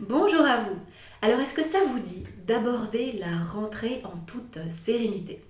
Bonjour à vous. Alors, est-ce que ça vous dit d'aborder la rentrée en toute sérénité?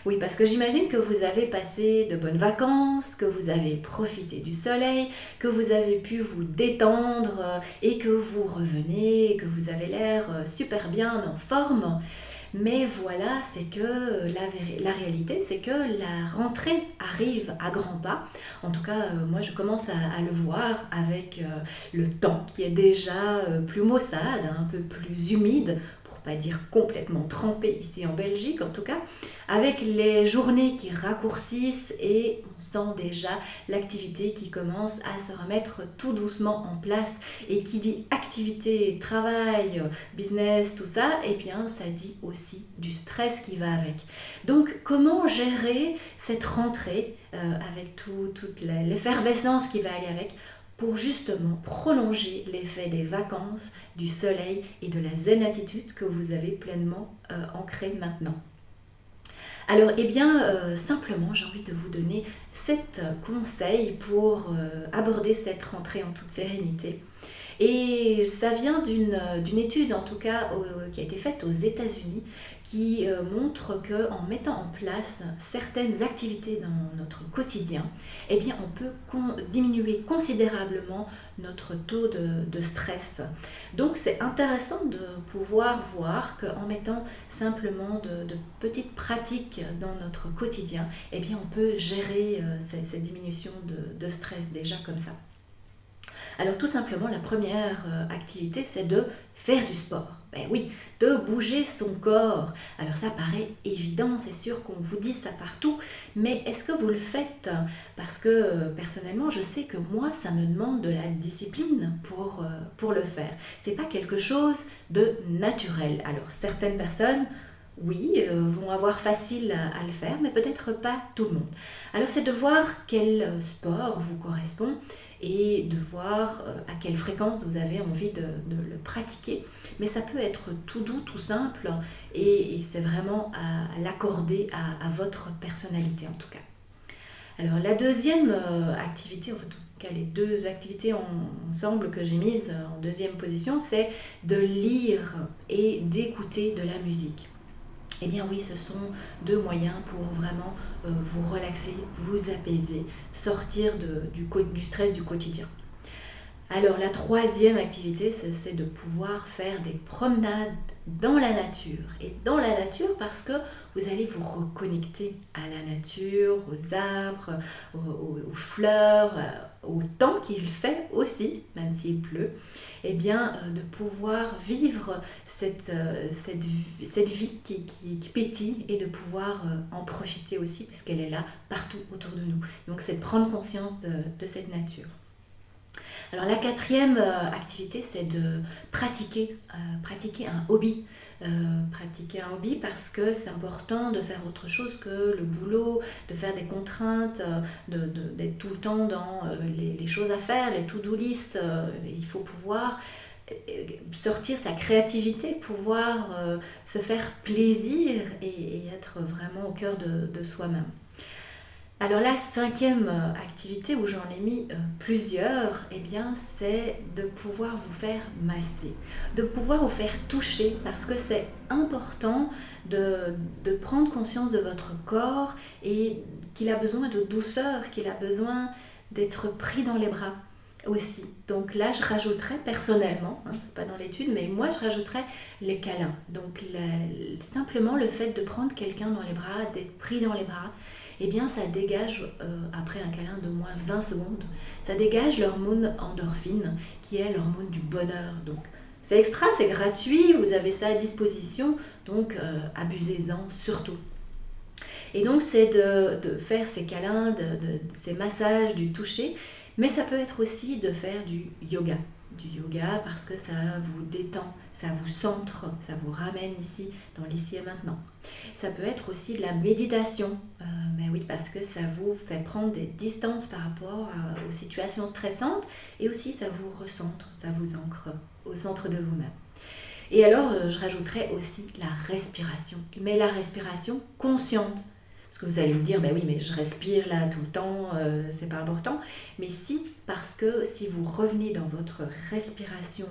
Oui, parce que j'imagine que vous avez passé de bonnes vacances, que vous avez profité du soleil, que vous avez pu vous détendre et que vous revenez, et que vous avez l'air super bien en forme. Mais voilà, c'est que la réalité, c'est que la rentrée arrive à grands pas. En tout cas, moi, je commence à le voir avec le temps qui est déjà plus maussade, un peu plus humide, pour pas dire complètement trempé ici en Belgique en tout cas, avec les journées qui raccourcissent et on sent déjà l'activité qui commence à se remettre tout doucement en place. Et qui dit activité, travail, business, tout ça, eh bien ça dit aussi du stress qui va avec. Donc comment gérer cette rentrée avec toute l'effervescence qui va aller avec pour justement prolonger l'effet des vacances, du soleil et de la zen attitude que vous avez pleinement ancrée maintenant. Alors, eh bien, simplement, j'ai envie de vous donner 7 conseils pour aborder cette rentrée en toute sérénité. Et ça vient d'une étude, en tout cas, qui a été faite aux États-Unis, qui montre qu'en mettant en place certaines activités dans notre quotidien, eh bien, on peut diminuer considérablement notre taux de stress. Donc, c'est intéressant de pouvoir voir qu'en mettant simplement de petites pratiques dans notre quotidien, eh bien, on peut gérer cette diminution de stress déjà comme ça. Alors tout simplement, la première activité, c'est de faire du sport. Ben oui, de bouger son corps. Alors ça paraît évident, c'est sûr qu'on vous dit ça partout, mais est-ce que vous le faites? Parce que personnellement, je sais que moi, ça me demande de la discipline pour le faire. C'est pas quelque chose de naturel. Alors certaines personnes oui, vont avoir facile à le faire, mais peut-être pas tout le monde. Alors c'est de voir quel sport vous correspond et de voir à quelle fréquence vous avez envie de le pratiquer. Mais ça peut être tout doux, tout simple, et c'est vraiment à l'accorder à votre personnalité en tout cas. Alors la deuxième activité, en tout cas les deux activités ensemble que j'ai mises en deuxième position, c'est de lire et d'écouter de la musique. Eh bien oui, ce sont deux moyens pour vraiment vous relaxer, vous apaiser, sortir du stress du quotidien. Alors la troisième activité, c'est de pouvoir faire des promenades dans la nature. Et dans la nature parce que vous allez vous reconnecter à la nature, aux arbres, aux fleurs, au temps qu'il fait aussi, même s'il pleut. Et bien de pouvoir vivre cette vie qui pétille et de pouvoir en profiter aussi parce qu'elle est là partout autour de nous. Donc c'est de prendre conscience de cette nature. Alors la quatrième activité, c'est de pratiquer un hobby. Pratiquer un hobby parce que c'est important de faire autre chose que le boulot, de faire des contraintes, d'être tout le temps dans les choses à faire, les to-do list. Il faut pouvoir sortir sa créativité, pouvoir se faire plaisir et être vraiment au cœur de soi-même. Alors la cinquième activité où j'en ai mis plusieurs, eh bien, c'est de pouvoir vous faire masser, de pouvoir vous faire toucher parce que c'est important de prendre conscience de votre corps et qu'il a besoin de douceur, qu'il a besoin d'être pris dans les bras aussi. Donc là, je rajouterais personnellement, c'est pas dans l'étude, mais moi je rajouterais les câlins. Donc simplement le fait de prendre quelqu'un dans les bras, d'être pris dans les bras, eh bien ça dégage, après un câlin de moins 20 secondes, ça dégage l'hormone endorphine qui est l'hormone du bonheur. Donc c'est extra, c'est gratuit, vous avez ça à disposition, donc abusez-en surtout. Et donc c'est de faire ces câlins, ces massages, du toucher, mais ça peut être aussi de faire du yoga. Du yoga parce que ça vous détend, ça vous centre, ça vous ramène ici, dans l'ici et maintenant. Ça peut être aussi de la méditation, mais oui, parce que ça vous fait prendre des distances par rapport aux situations stressantes et aussi ça vous recentre, ça vous ancre au centre de vous-même. Et alors, je rajouterais aussi la respiration, mais la respiration consciente. Parce que vous allez vous dire, ben oui, mais je respire là tout le temps, c'est pas important. Mais si, parce que si vous revenez dans votre respiration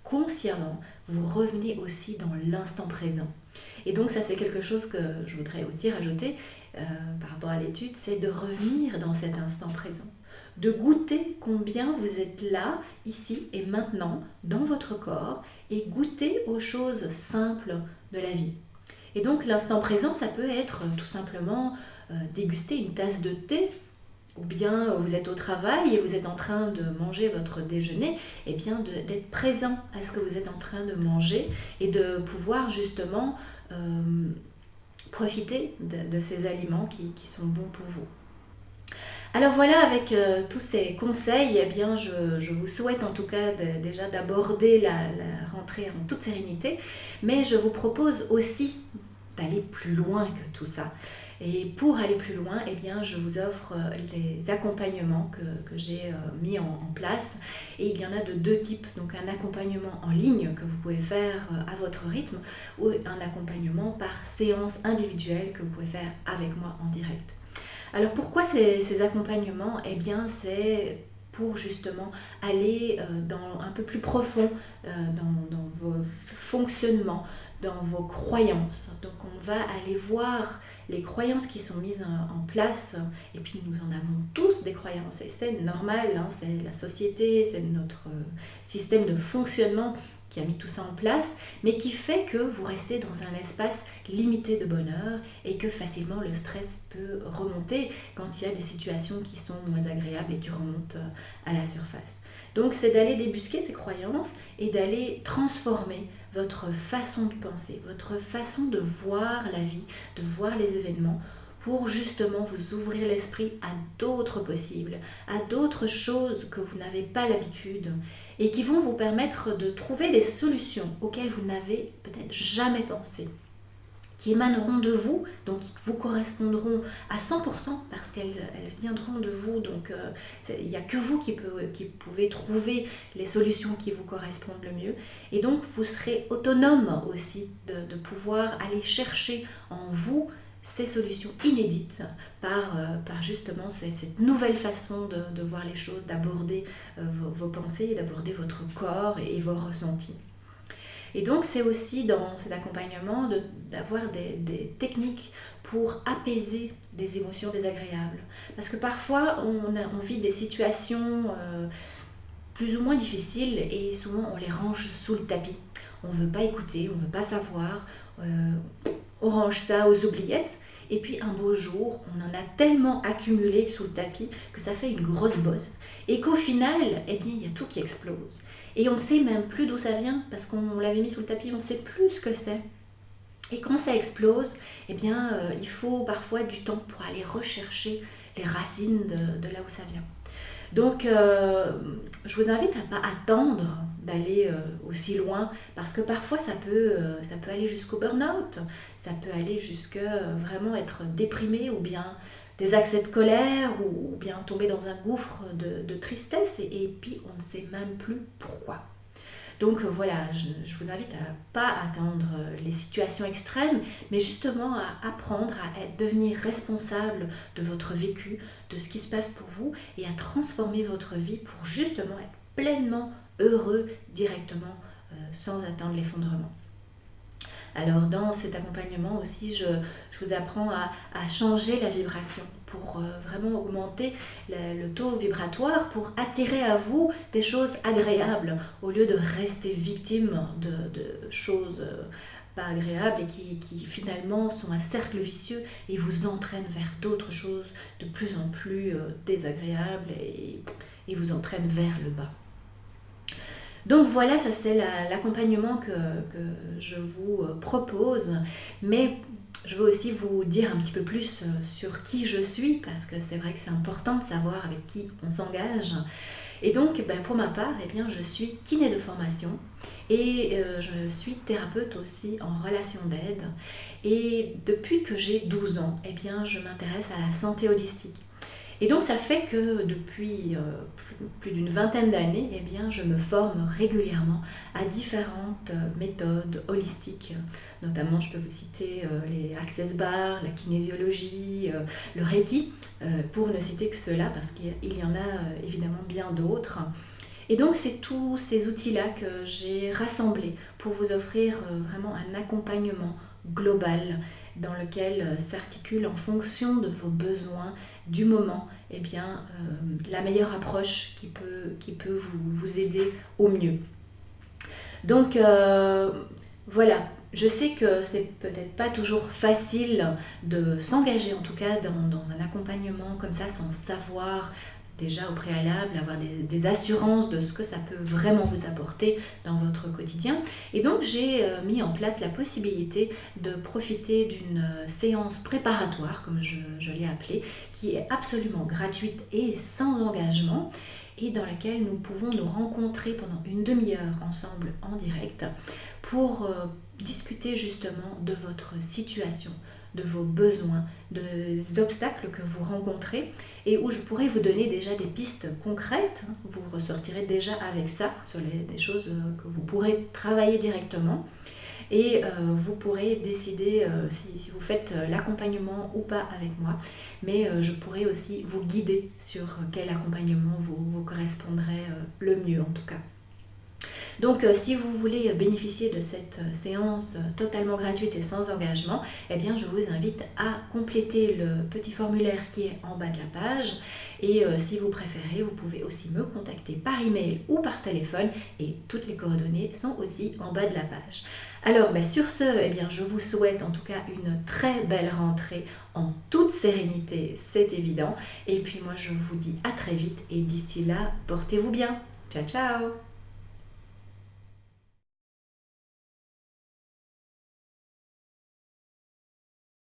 consciemment, vous revenez aussi dans l'instant présent. Et donc ça, c'est quelque chose que je voudrais aussi rajouter par rapport à l'étude, c'est de revenir dans cet instant présent. De goûter combien vous êtes là, ici et maintenant, dans votre corps, et goûter aux choses simples de la vie. Et donc l'instant présent, ça peut être tout simplement déguster une tasse de thé, ou bien vous êtes au travail et vous êtes en train de manger votre déjeuner, et bien d'être présent à ce que vous êtes en train de manger et de pouvoir justement profiter de ces aliments qui sont bons pour vous. Alors voilà, avec tous ces conseils, eh bien, je vous souhaite en tout cas déjà d'aborder la rentrée en toute sérénité, mais je vous propose aussi d'aller plus loin que tout ça. Et pour aller plus loin, eh bien, je vous offre les accompagnements que j'ai mis en place. Et il y en a de deux types. Donc un accompagnement en ligne que vous pouvez faire à votre rythme ou un accompagnement par séance individuelle que vous pouvez faire avec moi en direct. Alors pourquoi ces accompagnements? Eh bien, c'est pour justement aller un peu plus profond dans vos fonctionnements, dans vos croyances. Donc on va aller voir les croyances qui sont mises en place, et puis nous en avons tous des croyances, et c'est normal, hein, c'est la société, c'est notre système de fonctionnement qui a mis tout ça en place, mais qui fait que vous restez dans un espace limité de bonheur et que facilement le stress peut remonter quand il y a des situations qui sont moins agréables et qui remontent à la surface. Donc c'est d'aller débusquer ces croyances et d'aller transformer votre façon de penser, votre façon de voir la vie, de voir les événements, pour justement vous ouvrir l'esprit à d'autres possibles, à d'autres choses que vous n'avez pas l'habitude et qui vont vous permettre de trouver des solutions auxquelles vous n'avez peut-être jamais pensé, qui émaneront de vous, donc qui vous correspondront à 100% parce qu'elles viendront de vous. Donc il n'y a que vous qui pouvez trouver les solutions qui vous correspondent le mieux. Et donc vous serez autonome aussi de pouvoir aller chercher en vous ces solutions inédites par justement cette nouvelle façon de voir les choses, d'aborder vos pensées, d'aborder votre corps et vos ressentis. Et donc c'est aussi dans cet accompagnement d'avoir des techniques pour apaiser les émotions désagréables. Parce que parfois on vit des situations plus ou moins difficiles et souvent on les range sous le tapis. On ne veut pas écouter, on ne veut pas savoir, on range ça aux oubliettes. Et puis un beau jour, on en a tellement accumulé sous le tapis que ça fait une grosse bosse. Et qu'au final, eh bien, il y a tout qui explose. Et on ne sait même plus d'où ça vient, parce qu'on l'avait mis sous le tapis, on ne sait plus ce que c'est. Et quand ça explose, eh bien, il faut parfois du temps pour aller rechercher les racines de là où ça vient. Donc, je vous invite à ne pas attendre d'aller aussi loin, parce que parfois ça peut aller jusqu'au burn-out, ça peut aller jusqu'à vraiment être déprimé, ou bien des accès de colère, ou bien tomber dans un gouffre de tristesse, et puis on ne sait même plus pourquoi. Donc voilà, je vous invite à ne pas attendre les situations extrêmes, mais justement à apprendre à devenir responsable de votre vécu, de ce qui se passe pour vous, et à transformer votre vie pour justement être pleinement heureux directement, sans attendre l'effondrement. Alors dans cet accompagnement aussi, je vous apprends à changer la vibration pour vraiment augmenter le taux vibratoire, pour attirer à vous des choses agréables au lieu de rester victime de choses pas agréables et qui finalement sont un cercle vicieux et vous entraînent vers d'autres choses de plus en plus désagréables et vous entraînent vers le bas. Donc voilà, ça c'est l'accompagnement que je vous propose, mais je veux aussi vous dire un petit peu plus sur qui je suis, parce que c'est vrai que c'est important de savoir avec qui on s'engage. Et donc pour ma part, eh bien, je suis kiné de formation et je suis thérapeute aussi en relation d'aide. Et depuis que j'ai 12 ans, eh bien, je m'intéresse à la santé holistique. Et donc ça fait que depuis plus d'une vingtaine d'années, eh bien, je me forme régulièrement à différentes méthodes holistiques. Notamment, je peux vous citer les Access Bars, la kinésiologie, le Reiki, pour ne citer que cela, parce qu'il y en a évidemment bien d'autres. Et donc c'est tous ces outils-là que j'ai rassemblés pour vous offrir vraiment un accompagnement global dans lequel s'articule en fonction de vos besoins du moment, eh bien, la meilleure approche qui peut vous aider au mieux. Donc voilà, je sais que c'est peut-être pas toujours facile de s'engager en tout cas dans un accompagnement comme ça sans savoir déjà au préalable, avoir des assurances de ce que ça peut vraiment vous apporter dans votre quotidien. Et donc j'ai mis en place la possibilité de profiter d'une séance préparatoire, comme je l'ai appelée, qui est absolument gratuite et sans engagement, et dans laquelle nous pouvons nous rencontrer pendant une demi-heure ensemble en direct pour discuter justement de votre situation, de vos besoins, des obstacles que vous rencontrez et où je pourrais vous donner déjà des pistes concrètes. Vous ressortirez déjà avec ça sur des choses que vous pourrez travailler directement et vous pourrez décider si vous faites l'accompagnement ou pas avec moi, mais je pourrais aussi vous guider sur quel accompagnement vous correspondrait le mieux en tout cas. Donc si vous voulez bénéficier de cette séance totalement gratuite et sans engagement, eh bien je vous invite à compléter le petit formulaire qui est en bas de la page. Et si vous préférez, vous pouvez aussi me contacter par email ou par téléphone et toutes les coordonnées sont aussi en bas de la page. Alors sur ce, eh bien, je vous souhaite en tout cas une très belle rentrée en toute sérénité, c'est évident. Et puis moi je vous dis à très vite et d'ici là, portez-vous bien. Ciao ciao!